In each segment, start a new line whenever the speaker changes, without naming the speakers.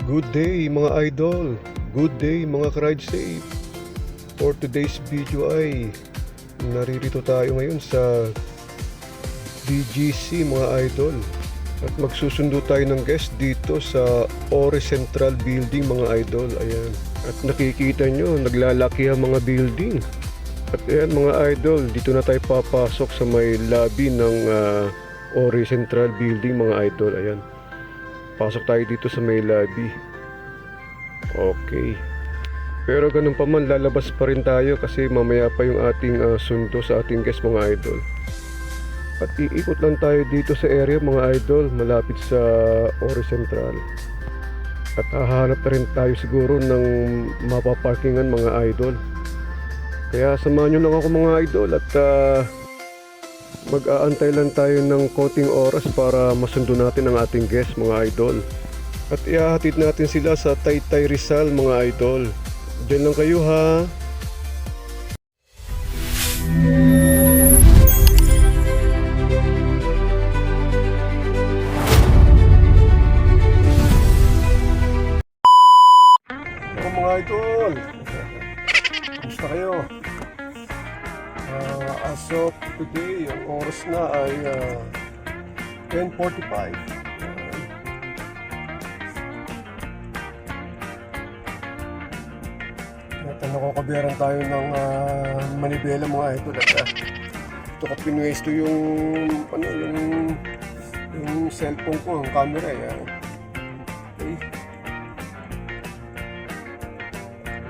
Good day mga idol, good day mga ka-ride safe. For today's video ay naririto tayo ngayon sa BGC mga idol. At magsusundo tayo ng guest dito sa Ore Central Building mga idol. Ayan. At nakikita nyo, naglalaki ang mga building. At ayan mga idol, dito na tayo papasok sa may lobby ng Ore Central Building mga idol. Ayan. Pasok tayo dito sa may lobby. Okay. Pero ganun pa man, lalabas pa rin tayo kasi mamaya pa yung ating sundo sa ating guest mga idol. At iikot lang tayo dito sa area mga idol, malapit sa Ore Central. At hahanap na rin tayo siguro ng mapaparkingan mga idol. Kaya samahan nyo lang ako mga idol at mag-aantay lang tayo ng konting oras para masundo natin ang ating guest mga idol. At ihahatid natin sila sa Taytay Rizal mga idol. Diyan lang kayo ha. Mga idol, kumusta kayo? As of today, ang oras na ay 10:45. Nakakabiyaran tayo ng manibela mga idol. At ito ko pinwesto yung cellphone ko, ang camera. Okay.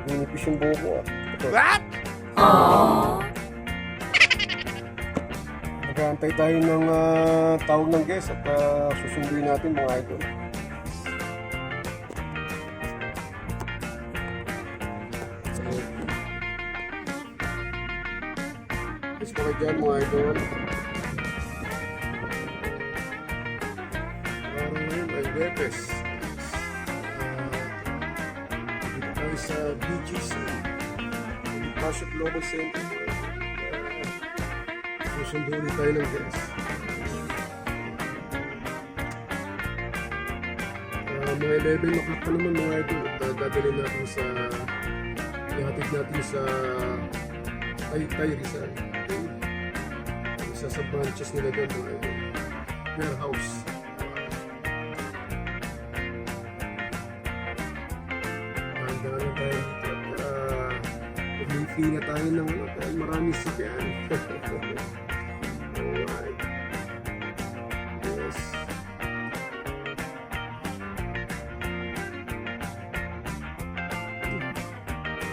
Ninipis yung buhok ko. What? Nag-aantay tayo ng tawag ng guest at susunduin natin mga idol. Gusto ko dyan mga idol. Ngayon ay Webes. Dito tayo sa BGC, Passion Global Center. Susundo ulit tayo ng guest. Mga 11 o'clock pa naman mga idol. Dadalhin natin sa ihatid natin sa Taytay Rizal. Isa sa branches nila doon mga idol. Warehouse. Handa na tayo dito at pumipili na tayo ng dahil maraming sakyan. Alright. Yes.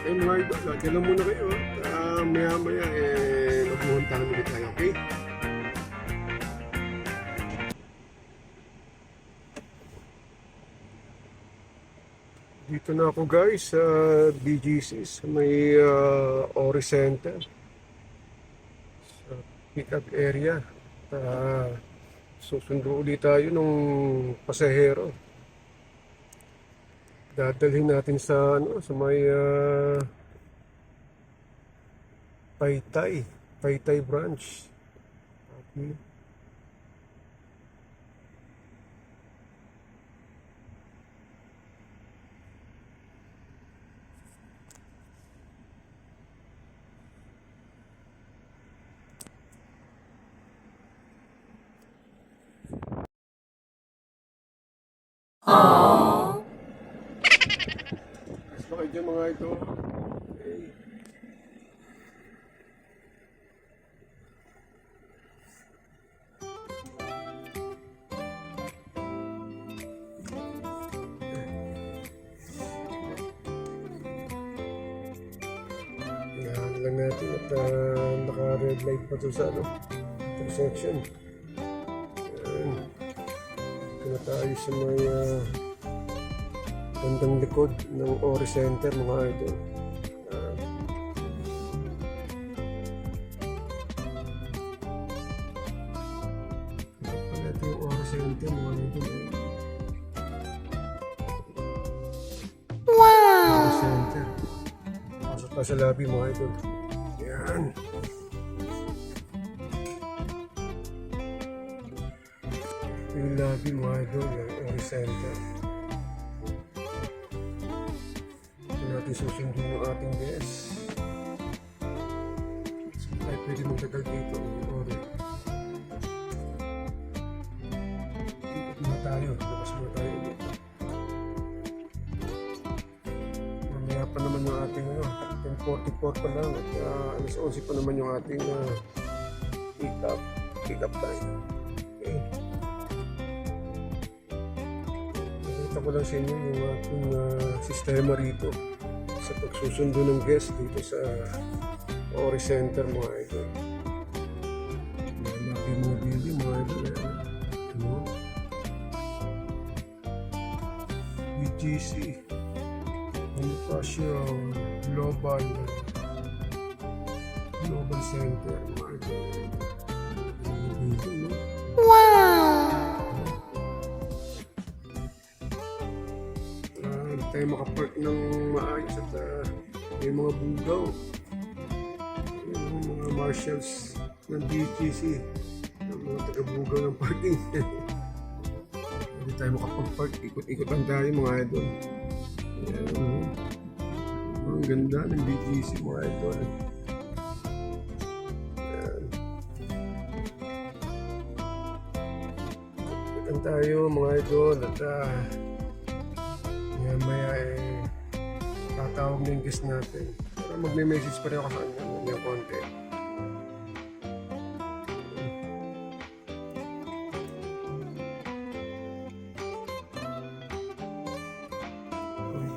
Okay mga idol, dyan lang muna kayo. Maya maya magbuhuntahan ulit tayo, okay? Dito na ako guys sa BGC sa may Ore Center sa pick-up area. Susundo ulit tayo ng pasahero. Dadalhin natin sa sa may Taytay branch. Okay. Gusto kayo dyan mga ito. Okay. Inahan lang natin at naka-red light pa ito sa intersection. Ayan. Ito na tayo sa may bandang likod ng Ore Center mga idol. Ito yung Ore Center mga idol. Wow! Ore Center. Pasok pa sa lobby mga idol. Yan. Ito yung lobby mga idol ng Ore Center. natin susunod yung ating guest. So, tayo pwede magtagal dito. Or ikot muna tayo. Labas muna tayo ulit. Mamaya pa naman yung ating 10:44 pa lang. At alas 11 pa naman yung ating pick up time. Okay. Nakita ko lang sa inyo yung ating sistema rito sa pagsusundo ng guest dito sa Ori Center mga idol. Malaki mga building mga idol. Ano? BGC Bonifacio Global Center mga idol. Hindi tayo makapark ng maayos at may mga bugaw, yung mga marshals ng BGC, yung mga taga-bugaw ng parking. Hindi tayo makapag-park, ikot-ikot lang tayo mga idol. Ayan, ang ganda ng BGC mga idol. Ikot tayo mga idol at maya tatawag na yung guest natin. Pero magme-message pa rin ako sa kanya ng konti.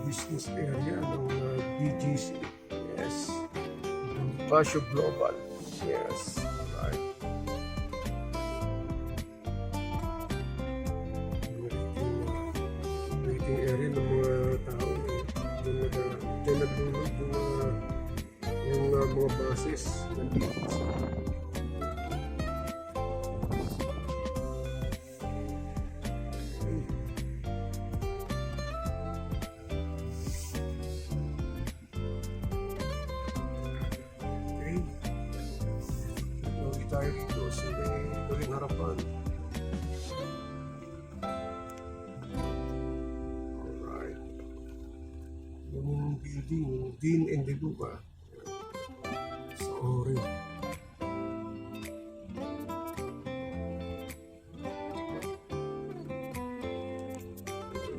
Business area ng BGC. Yes. Bonifacio Global. Yes. Right. Waiting area ng mga tao. Diyan naglulog yung mga buses ng BGC. Tayo dito sa Tuwing Harapan. Alright. Yung building, yung Dean and Deluca sa Ori.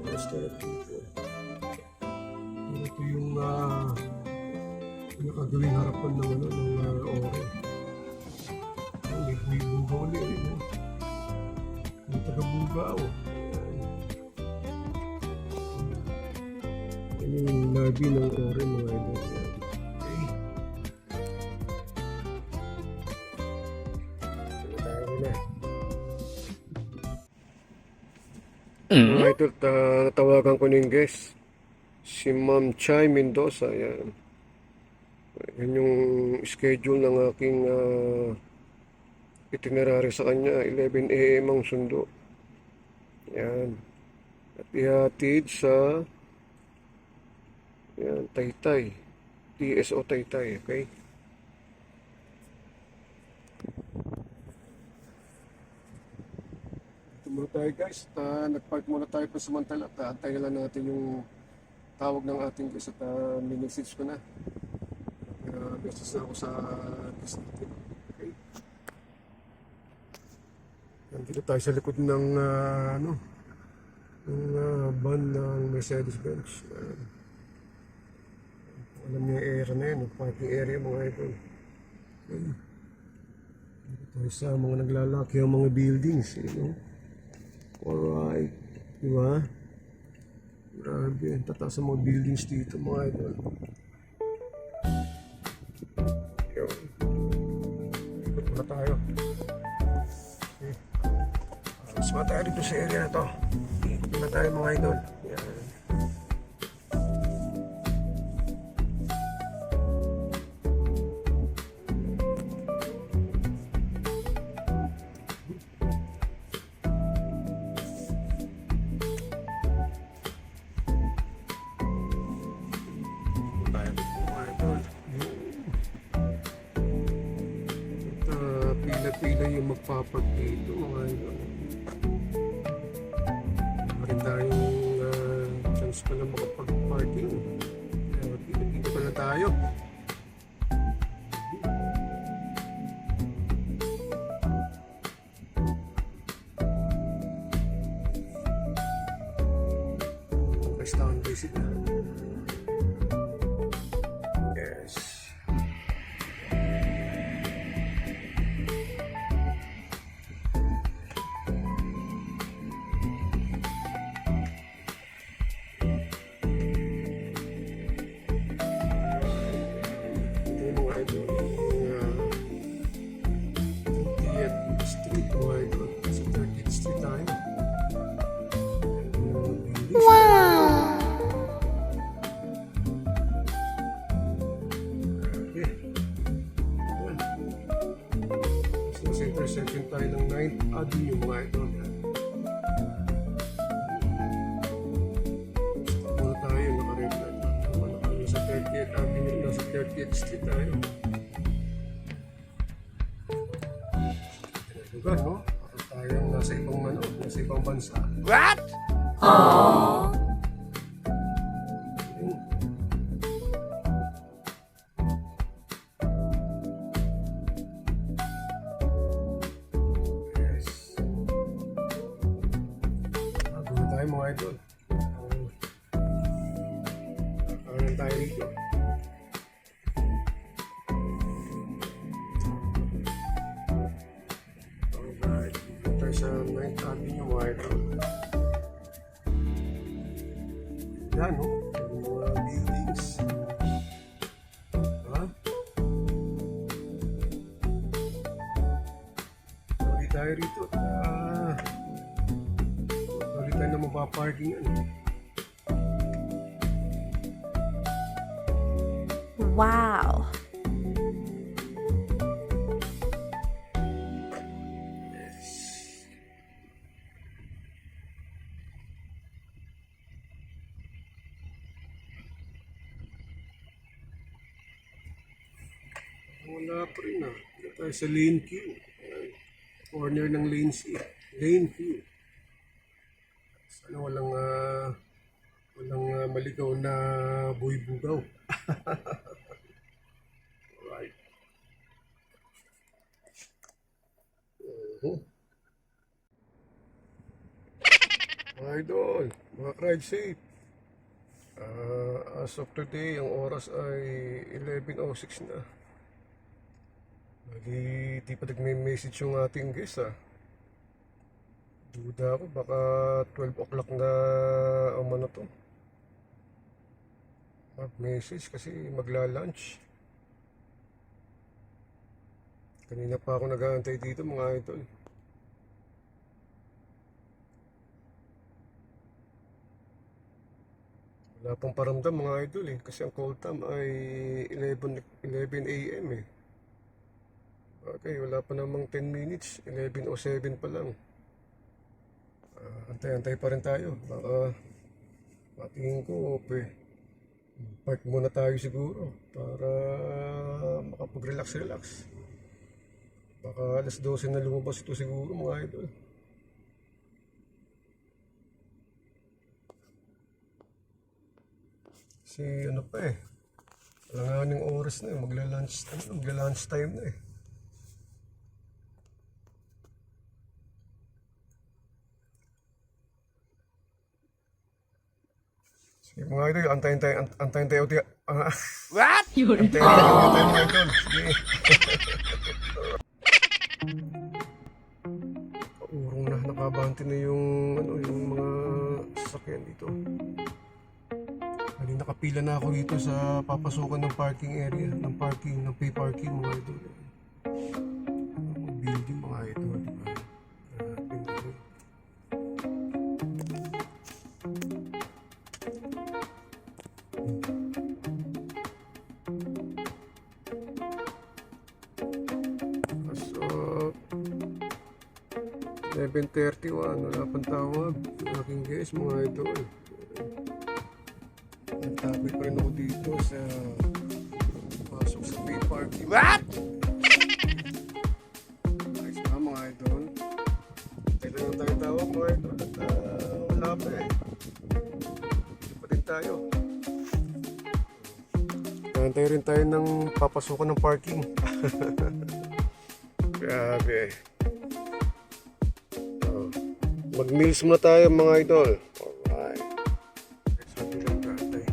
Restaurant dito. Ito yung nakagawing harapan ng Ori. May bugaw ulit rin. May taga-bugaw. Yan yung lobby ng Ori mga idol. Okay. Tayo na. Mga idol, natawagan ko na yung guest. Si Ma'am Chai Mendoza. Yan. Yan yung schedule ng aking itinerary sa kanya, 11 AM ang sundo. Yan. At ihatid sa Taytay. TSO Taytay, okay? Ito muna tayo guys. Nag-park muna tayo pa samantala. Antayin lang natin yung tawag ng ating guest at minessage ko na. Message na ako sa guest natin. Okay? Nandito tayo sa likod ng van ng Mercedes-Benz. Alam niyo yung area na yun, parking area mga idol. Okay. Dito tayo sa mga naglalaki ang mga buildings. Alright. Diba? Grabe. Ang tataas ang mga buildings dito mga idol. Yun. Ikot muna tayo. Mas tayo dito sa area na to. Ikot na tayo mga idol. Yan. Tayo dito mga idol. Pila-pila yung magpapark dito mga idol. Maganda yung chance ko na makapag-parking. muna tayo. Restaurant visit na. Yes. Intersection tayo ng 9th Avenue mga idol. Muna tayo, naka-red light. Nasa 30th Avenue, nasa 30th Street tayo. Lugar, no? Para tayong nasa ibang nasa ibang bansa.
What? Aww.
Mga idol, kakanan tayo rito. Alright, dito tayo sa 9th Avenue mga idol. Yan o, mga buildings. Ha? Sorry tayo rito. Na mapaparking yan.
Wow.
Yes. Wala pa rin ah. Dito tayo sa lane Q. Corner ng lane C. Lane Q. Sana walang maligaw na buhay-bugaw. Alright. Mga idol, mga ride safe. As of today, ang oras ay 11:06 na. Di pa nagme-message yung ating guest Duda ako, baka 12 o'clock na na to. Mag-message kasi magla-lunch. Kanina pa ako nag-aantay dito mga idol. Wala pang paramdam mga idol kasi ang call time ay 11 AM Okay, wala pa namang 10 minutes, 11:07 pa lang. Antay-antay pa rin tayo. Baka patingin ko, park muna tayo siguro para makapag-relax. Baka alas 12 na lumabas ito siguro mga idol. Kasi ano pa alanganing oras na magla-lunch time na Sige mga idol, antayin tayo.
What?
Antayin tayo mga idol. Sige. Kaurong na, nakabanti na yung mga sasakyan dito. Hindi nakapila na ako dito sa papasukan ng parking area, ng pay parking mga idol. Building mga idol, di ba? So, 11:31, wala pang tawag. Yung aking guys, mga idol. Nagtabi pa rin ako dito sa pasok sa pay parking.
What?
Ayos na mga idol. Tayo lang tayo tawag mga idol. At wala pa Dito pa din tayo. Nantay rin tayo ng papasukan ng parking. Grabe. Mag-meals muna tayo mga idol. Alright. Sabi lang tatay.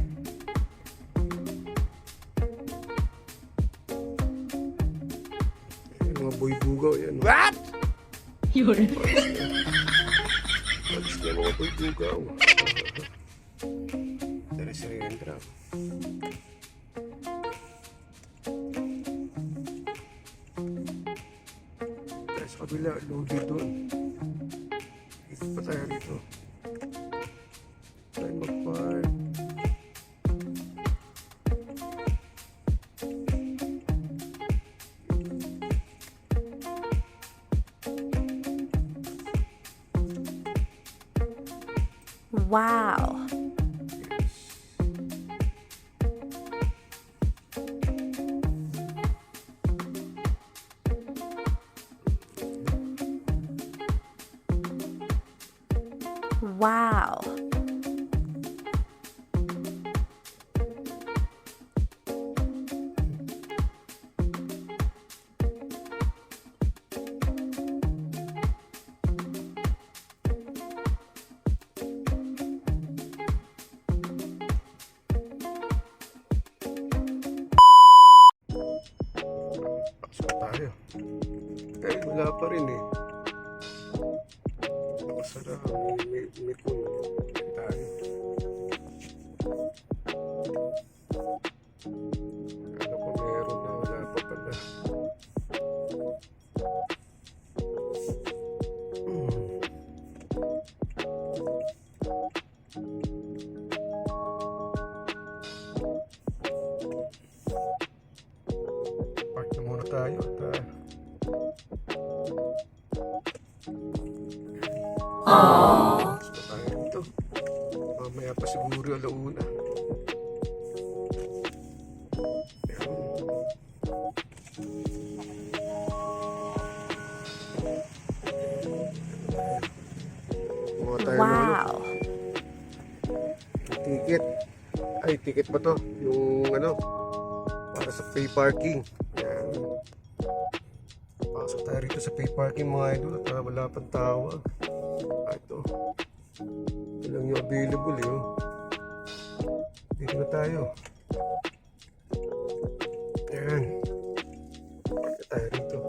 Ay, mga boy bugaw yan.
What?
Yun.
Alis na mga boy bugaw. Dari si Rendra. Dari sa kabila, loaded doon. Ito pa tayo rito. Tayo mag-park.
Wow. Wow.
Pasok tayo. Pero wala pa rin eh. Masarap. May kung tayo. Kala ko meron na. Wala pa pala. Park na muna tayo at gusto tayo rito. Mamaya pa siguro alauna. Ayan. Kumuha tayo ng ano,
Wow.
ticket. Ay, ticket ba to? Yung ano, para sa pay parking. Ayan. Pasok tayo rito sa pay parking mga idol at wala pang tawag. Ito. Ito lang yung available eh. Oh. Dito na tayo. Ayan. Dito tayo rito.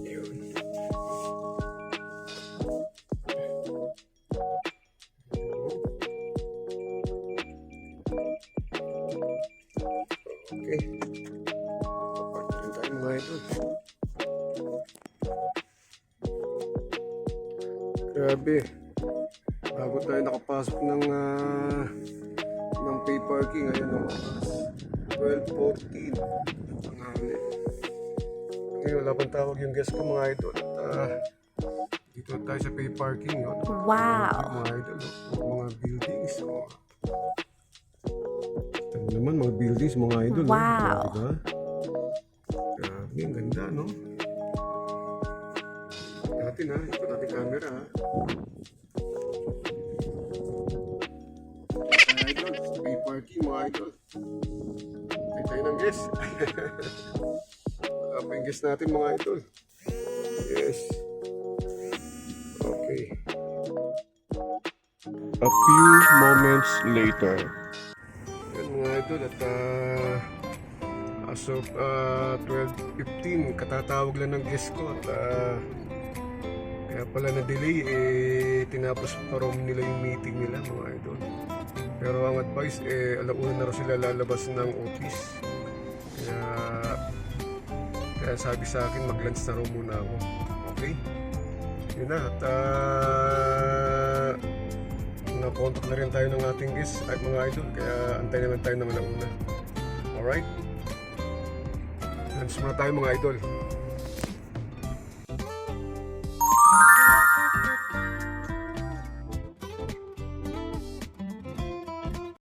Ayun. Okay. Papark na rin tayo mga idol. Grabe. Bago tayo nakapasok ng pay parking. Ayan o. 12:14. Tanghali. Ngayon wala pang tawag yung guest ko mga idol. At dito tayo sa pay parking. No?
Wow.
Mga idol. Mga buildings. Oh. Ito naman mga buildings mga idol.
Wow.
No? Diba? Grabe. Ang ganda no? Natin ha. Ikot natin camera ha. Mga idol. Sa pay parking mga idol. Tayo tayo ng guest. Wala pa yung guest natin mga idol. Yes. Okay. A few moments later. Yan mga idol at as of 12:15 katatawag lang ng guest ko at kaya pala na delay tinapos pa rin nila yung meeting nila mga idol. Pero ang advice alauna na rin sila lalabas ng office. Kaya sabi sa akin mag-lunch na rin muna ako. Okay? Yun na at na-contact na rin tayo ng ating guest at mga idol. Kaya antay naman tayo naman ang una. Alright? Lunch muna tayo mga idol.